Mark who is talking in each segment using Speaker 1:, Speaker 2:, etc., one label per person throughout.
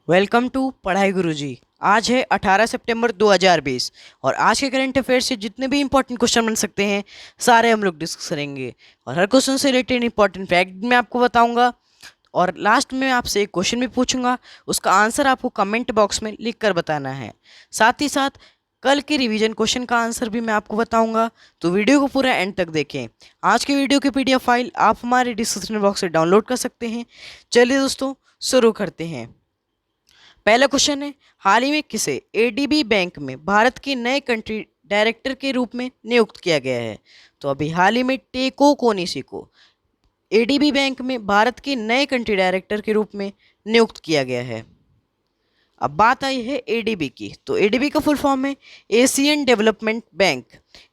Speaker 1: Welcome to पढ़ाई गुरुजी। आज है 18 सितंबर 2020 और आज के करंट अफेयर से जितने भी इंपॉर्टेंट क्वेश्चन बन सकते हैं सारे हम लोग डिस्कस करेंगे। और हर क्वेश्चन से रिलेटेड इंपॉर्टेंट फैक्ट मैं आपको बताऊंगा और लास्ट में आपसे एक क्वेश्चन भी पूछूंगा, उसका आंसर आपको कमेंट बॉक्स में लिख कर बताना है। साथ ही साथ कल के रिवीजन क्वेश्चन का आंसर भी मैं आपको बताऊंगा, तो वीडियो को पूरा एंड तक देखें। आज के वीडियो की पीडीएफ फाइल आप हमारे डिस्क्रिप्शन बॉक्स से डाउनलोड कर सकते हैं। चलिए दोस्तों, शुरू करते हैं। पहला क्वेश्चन है, हाल ही में किसे एडीबी बैंक में भारत के नए कंट्री डायरेक्टर के रूप में नियुक्त किया गया है? तो अभी हाल ही में टेको कोनिसी को एडीबी बैंक में भारत के नए कंट्री डायरेक्टर के रूप में नियुक्त किया गया है। अब बात आई है एडीबी की, तो एडीबी का फुल फॉर्म है एशियन डेवलपमेंट बैंक।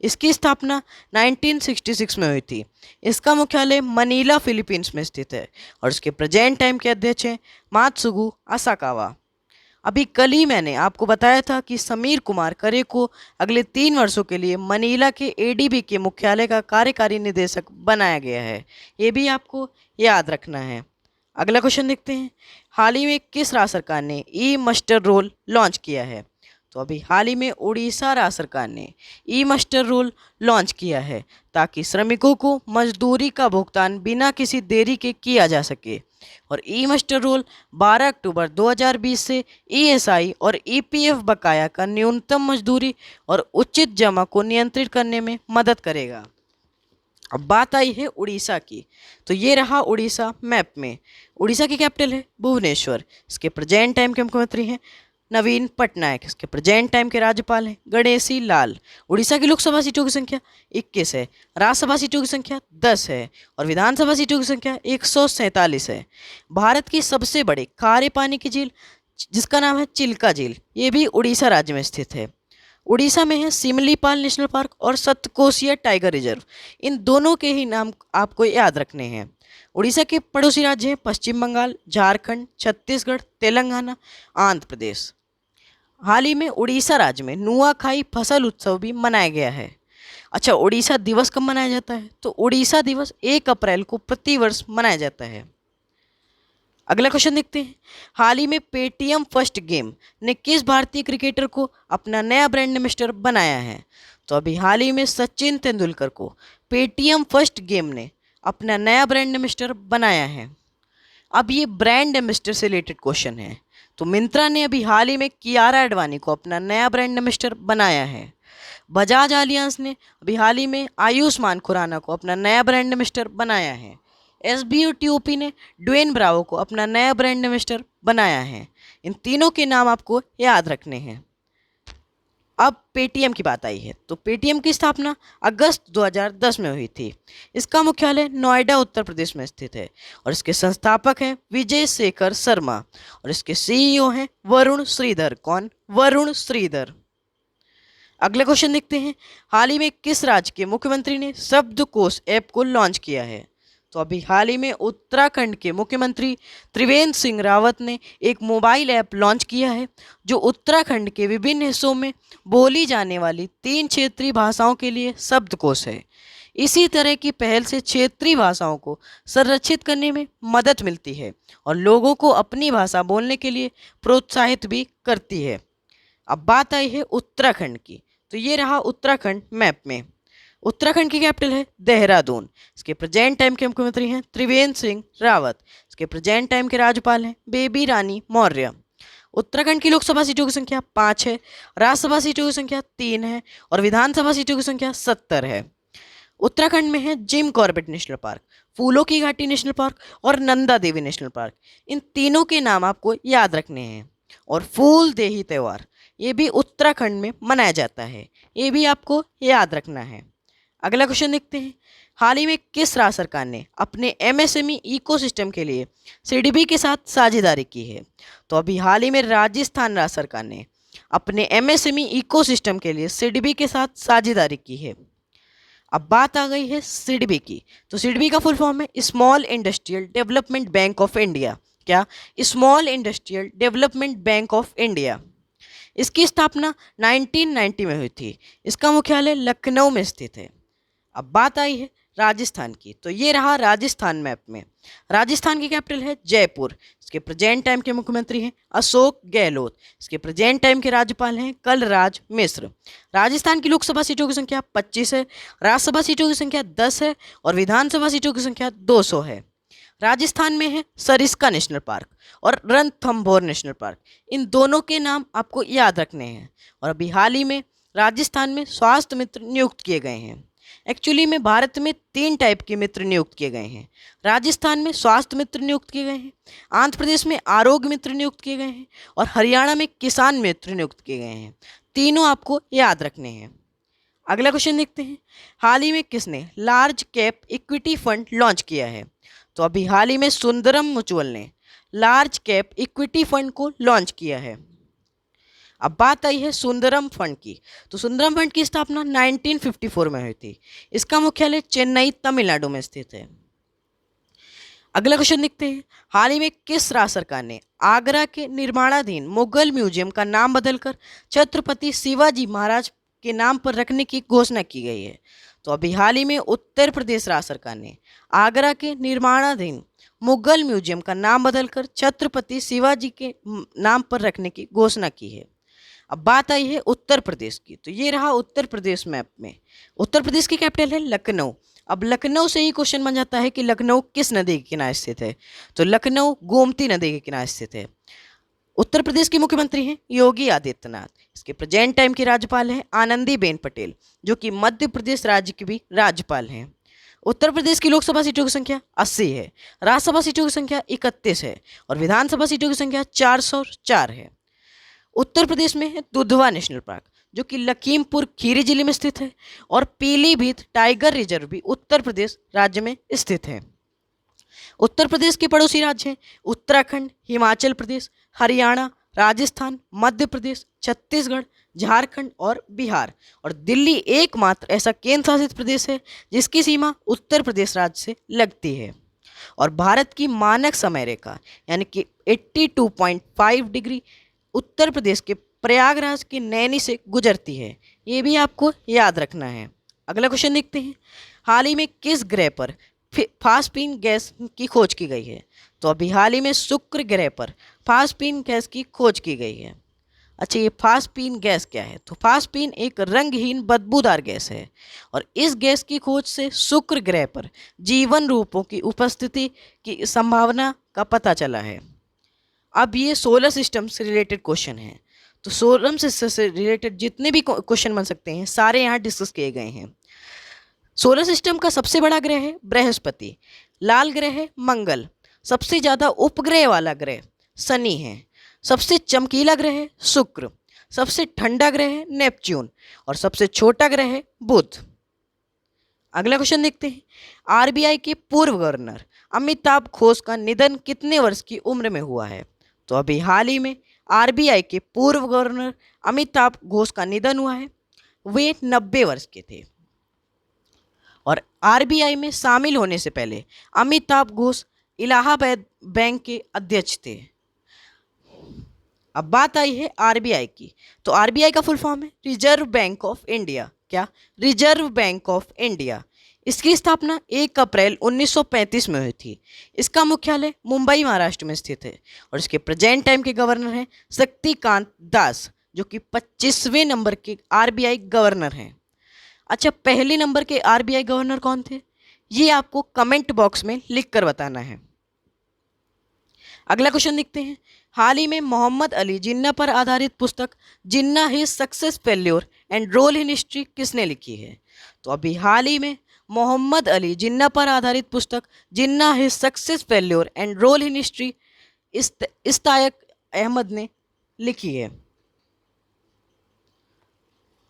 Speaker 1: इसकी स्थापना 1966 में हुई थी। इसका मुख्यालय मनीला फिलीपींस में स्थित है और इसके प्रेजेंट टाइम के अध्यक्ष हैं मात्सुगु असाकावा। अभी कल ही मैंने आपको बताया था कि समीर कुमार करे को अगले 3 वर्षों के लिए मनीला के एडीबी के मुख्यालय का कार्यकारी निदेशक बनाया गया है। ये भी आपको याद रखना है। अगला क्वेश्चन देखते हैं, हाल ही में किस राज्य सरकार ने ई मस्टर रोल लॉन्च किया है? तो अभी हाल ही में उड़ीसा राज्य सरकार ने ई मस्टर रोल लॉन्च किया है ताकि श्रमिकों को मजदूरी का भुगतान बिना किसी देरी के किया जा सके। और ई मस्टर रोल 12 अक्टूबर 2020 से ईएसआई और ईपीएफ बकाया का न्यूनतम मजदूरी और उचित जमा को नियंत्रित करने में मदद करेगा। अब बात आई है उड़ीसा की, तो ये रहा उड़ीसा मैप में। उड़ीसा की कैपिटल है भुवनेश्वर। इसके प्रेजेंट टाइम के मुख्यमंत्री हैं नवीन पटनायक। इसके प्रेजेंट टाइम के राज्यपाल हैं गणेशी लाल। उड़ीसा की लोकसभा सीटों की संख्या 21 है, राज्यसभा सीटों की संख्या 10 है और विधानसभा सीटों की संख्या 147 है। भारत की सबसे बड़ी खारे पानी की झील जिसका नाम है चिल्का झील, ये भी उड़ीसा राज्य में स्थित है। उड़ीसा में है सिमलीपाल नेशनल पार्क और सतकोसिया टाइगर रिजर्व। इन दोनों के ही नाम आपको याद रखने हैं। उड़ीसा के पड़ोसी राज्य हैं पश्चिम बंगाल, झारखंड, छत्तीसगढ़, तेलंगाना, आंध्र प्रदेश। हाल ही में उड़ीसा राज्य में नुआखाई फसल उत्सव भी मनाया गया है। अच्छा, उड़ीसा दिवस कब मनाया जाता है? तो उड़ीसा दिवस 1 अप्रैल को प्रतिवर्ष मनाया जाता है। अगला क्वेश्चन देखते हैं, हाल ही में पेटीएम फर्स्ट गेम ने किस भारतीय क्रिकेटर को अपना नया ब्रांड एम्बेसडर बनाया है? तो अभी हाल ही में सचिन तेंदुलकर को पेटीएम फर्स्ट गेम ने अपना नया ब्रांड एम्बेसडर बनाया है। अब ये ब्रांड एम्बेसडर से रिलेटेड क्वेश्चन है। तो मिंत्रा ने अभी हाल ही में कियारा आडवाणी को अपना नया ब्रांड एम्बेसडर बनाया है। बजाज आलियांस ने अभी हाल ही में आयुष्मान खुराना को अपना नया ब्रांड एम्बेसडर बनाया है। एसबीओटीओपी ने ड्वेन ब्रावो को अपना नया ब्रांड एम्बेसडर बनाया है। इन तीनों के नाम आपको याद रखने हैं। अब पेटीएम की बात आई है, तो पेटीएम की स्थापना अगस्त 2010 में हुई थी। इसका मुख्यालय नोएडा उत्तर प्रदेश में स्थित है और इसके संस्थापक हैं विजय शेखर शर्मा और इसके सीईओ हैं वरुण श्रीधर। कौन? वरुण श्रीधर। अगले क्वेश्चन देखते हैं, हाल ही में किस राज्य के मुख्यमंत्री ने शब्दकोश ऐप को लॉन्च किया है? तो अभी हाल ही में उत्तराखंड के मुख्यमंत्री त्रिवेंद्र सिंह रावत ने एक मोबाइल ऐप लॉन्च किया है जो उत्तराखंड के विभिन्न हिस्सों में बोली जाने वाली 3 क्षेत्रीय भाषाओं के लिए शब्दकोश है। इसी तरह की पहल से क्षेत्रीय भाषाओं को संरक्षित करने में मदद मिलती है और लोगों को अपनी भाषा बोलने के लिए प्रोत्साहित भी करती है। अब बात आई है उत्तराखंड की, तो ये रहा उत्तराखंड मैप में। उत्तराखंड की कैपिटल है देहरादून। इसके प्रेजेंट टाइम के मुख्यमंत्री हैं त्रिवेंद्र सिंह रावत। इसके प्रेजेंट टाइम के राज्यपाल हैं बेबी रानी मौर्य। उत्तराखंड की लोकसभा सीटों की संख्या 5 है, राज्यसभा सीटों की संख्या 3 है और विधानसभा सीटों की संख्या 70 है। उत्तराखंड में है जिम कॉर्बेट नेशनल पार्क, फूलों की घाटी नेशनल पार्क और नंदा देवी नेशनल पार्क। इन तीनों के नाम आपको याद रखने हैं। और फूल देही त्यौहार ये भी उत्तराखंड में मनाया जाता है, ये भी आपको याद रखना है। अगला क्वेश्चन देखते हैं, हाल ही में किस राज्य सरकार ने अपने एमएसएमई इकोसिस्टम के लिए सीडीबी के साथ साझेदारी की है? तो अभी हाल ही में राजस्थान राज्य सरकार ने अपने एमएसएमई इकोसिस्टम के लिए सीडीबी के साथ साझेदारी की है। अब बात आ गई है सीडीबी की, तो सीडीबी का फुल फॉर्म है small industrial development bank of India. क्या? Small industrial development bank of India. इसकी स्थापना 1990 में हुई थी। इसका मुख्यालय लखनऊ में स्थित है। अब बात आई है राजस्थान की। तो ये रहा राजस्थान मैप में। राजस्थान की कैपिटल है जयपुर। इसके प्रेजेंट टाइम के मुख्यमंत्री हैं अशोक गहलोत। इसके प्रेजेंट टाइम के राज्यपाल हैं कलराज मिश्र। राजस्थान की लोकसभा सीटों की संख्या 25 है, राज्यसभा सीटों की संख्या 10 है और विधानसभा सीटों की संख्या 200 है। राजस्थान में है सरिस्का नेशनल पार्क और रणथंभौर नेशनल पार्क। इन दोनों के नाम आपको याद रखने हैं। और अभी हाल ही में राजस्थान में स्वास्थ्य मित्र नियुक्त किए गए हैं। एक्चुअली में भारत में 3 टाइप के मित्र नियुक्त किए गए हैं। राजस्थान में स्वास्थ्य मित्र नियुक्त किए गए हैं, आंध्र प्रदेश में आरोग्य मित्र नियुक्त किए गए हैं और हरियाणा में किसान मित्र नियुक्त किए गए हैं। तीनों आपको याद रखने हैं। अगला क्वेश्चन देखते हैं, हाल ही में किसने large cap equity fund launch किया है? तो अभी हाल ही में सुंदरम म्यूचुअल ने लार्ज कैप इक्विटी फंड को लॉन्च किया है। अब बात आई है सुंदरम फंड की। तो सुंदरम फंड की स्थापना 1954 में हुई थी। इसका मुख्यालय चेन्नई तमिलनाडु में स्थित है। अगला क्वेश्चन देखते हैं, हाल ही में किस राज्य सरकार ने आगरा के निर्माणाधीन मुगल म्यूजियम का नाम बदलकर छत्रपति शिवाजी महाराज के नाम पर रखने की घोषणा की गई है? तो अभी हाल ही में उत्तर प्रदेश राज्य सरकार ने आगरा के निर्माणाधीन मुगल म्यूजियम का नाम बदलकर छत्रपति शिवाजी के नाम पर रखने की घोषणा की है। अब बात आई है उत्तर प्रदेश की। तो ये रहा उत्तर प्रदेश मैप में। उत्तर प्रदेश की कैपिटल है लखनऊ। अब लखनऊ से ही क्वेश्चन बन जाता है कि लखनऊ किस नदी के किनारे स्थित है? तो लखनऊ गोमती नदी के किनारे स्थित है। उत्तर प्रदेश के मुख्यमंत्री हैं योगी आदित्यनाथ। इसके प्रेजेंट टाइम की राज्यपाल हैं आनंदीबेन पटेल, जो कि मध्य प्रदेश राज्य की भी राज्यपाल हैं। उत्तर प्रदेश की लोकसभा सीटों की संख्या 80 है, राज्यसभा सीटों की संख्या 31 है और विधानसभा सीटों की संख्या 404 है। उत्तर प्रदेश में है दुधवा नेशनल पार्क, जो कि लखीमपुर खीरी जिले में स्थित है और पीलीभीत टाइगर रिजर्व भी उत्तर प्रदेश राज्य में स्थित है। उत्तर प्रदेश के पड़ोसी राज्य हैं उत्तराखंड, हिमाचल प्रदेश, हरियाणा, राजस्थान, मध्य प्रदेश, छत्तीसगढ़, झारखंड और बिहार। और दिल्ली एकमात्र ऐसा केंद्र शासित प्रदेश है जिसकी सीमा उत्तर प्रदेश राज्य से लगती है। और भारत की मानक समय रेखा यानी कि 82.5 डिग्री उत्तर प्रदेश के प्रयागराज के नैनी से गुजरती है। ये भी आपको याद रखना है। अगला क्वेश्चन देखते हैं, हाल ही में किस ग्रह पर फास्पिन गैस की खोज की गई है? तो अभी हाल ही में शुक्र ग्रह पर फास्पिन गैस की खोज की गई है। अच्छा, ये फास्पिन गैस क्या है? तो फास्पिन एक रंगहीन बदबूदार गैस है और इस गैस की खोज से शुक्र ग्रह पर जीवन रूपों की उपस्थिति की संभावना का पता चला है। अब ये सोलर सिस्टम से रिलेटेड क्वेश्चन है। तो सोलर सिस्टम से रिलेटेड जितने भी क्वेश्चन बन सकते हैं सारे यहाँ डिस्कस किए गए हैं। सोलर सिस्टम का सबसे बड़ा ग्रह है बृहस्पति, लाल ग्रह है मंगल, सबसे ज़्यादा उपग्रह वाला ग्रह शनि है, सबसे चमकीला ग्रह है शुक्र, सबसे ठंडा ग्रह है नेपच्यून और सबसे छोटा ग्रह है बुध। अगला क्वेश्चन देखते हैं, आरबीआई के पूर्व गवर्नर अमिताभ घोष का निधन कितने वर्ष की उम्र में हुआ है? तो अभी हाल ही में आरबीआई के पूर्व गवर्नर अमिताभ घोष का निधन हुआ है। वे 90 वर्ष के थे और आरबीआई में शामिल होने से पहले अमिताभ घोष इलाहाबाद बैंक के अध्यक्ष थे। अब बात आई है आरबीआई की। तो आरबीआई का फुल फॉर्म है रिजर्व बैंक ऑफ इंडिया। क्या? Reserve bank of India. इसकी स्थापना 1 अप्रैल 1935 में हुई थी। इसका मुख्यालय मुंबई महाराष्ट्र में स्थित है और इसके प्रेजेंट टाइम के गवर्नर हैं शक्तिकांत दास, जो कि 25वें नंबर के आरबीआई गवर्नर हैं। अच्छा, पहले नंबर के आरबीआई गवर्नर कौन थे? ये आपको कमेंट बॉक्स में लिख कर बताना है। अगला क्वेश्चन देखते हैं, हाल ही में मोहम्मद अली जिन्ना पर आधारित पुस्तक Jinnah his success failure and role in history किसने लिखी है? तो अभी हाल ही में मोहम्मद अली जिन्ना पर आधारित पुस्तक Jinnah his success failure and role in history Ishtiaq Ahmed ने लिखी है।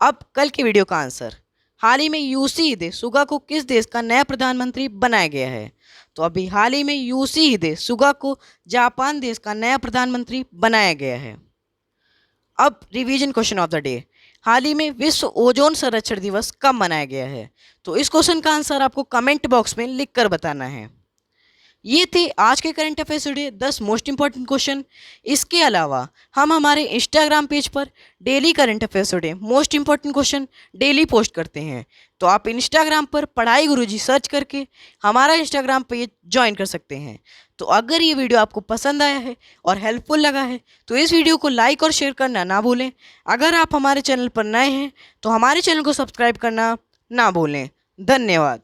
Speaker 1: अब कल के वीडियो का आंसर, हाल ही में योशिहिदे सुगा को किस देश का नया प्रधानमंत्री बनाया गया है? तो अभी हाल ही में योशिहिदे सुगा को जापान देश का नया प्रधानमंत्री बनाया गया है। अब revision question of the day, हाल ही में विश्व ओजोन संरक्षण दिवस कब मनाया गया है? तो इस क्वेश्चन का आंसर आपको कमेंट बॉक्स में लिख कर बताना है। ये थे आज के current affairs today 10 most important question. इसके अलावा हम हमारे इंस्टाग्राम पेज पर daily current affairs today most important question daily post करते हैं। तो आप इंस्टाग्राम पर पढ़ाई गुरुजी सर्च करके हमारा इंस्टाग्राम पेज ज्वाइन कर सकते हैं। तो अगर ये वीडियो आपको पसंद आया है और हेल्पफुल लगा है तो इस वीडियो को लाइक और शेयर करना ना भूलें। अगर आप हमारे चैनल पर नए हैं तो हमारे चैनल को सब्सक्राइब करना ना भूलें। धन्यवाद।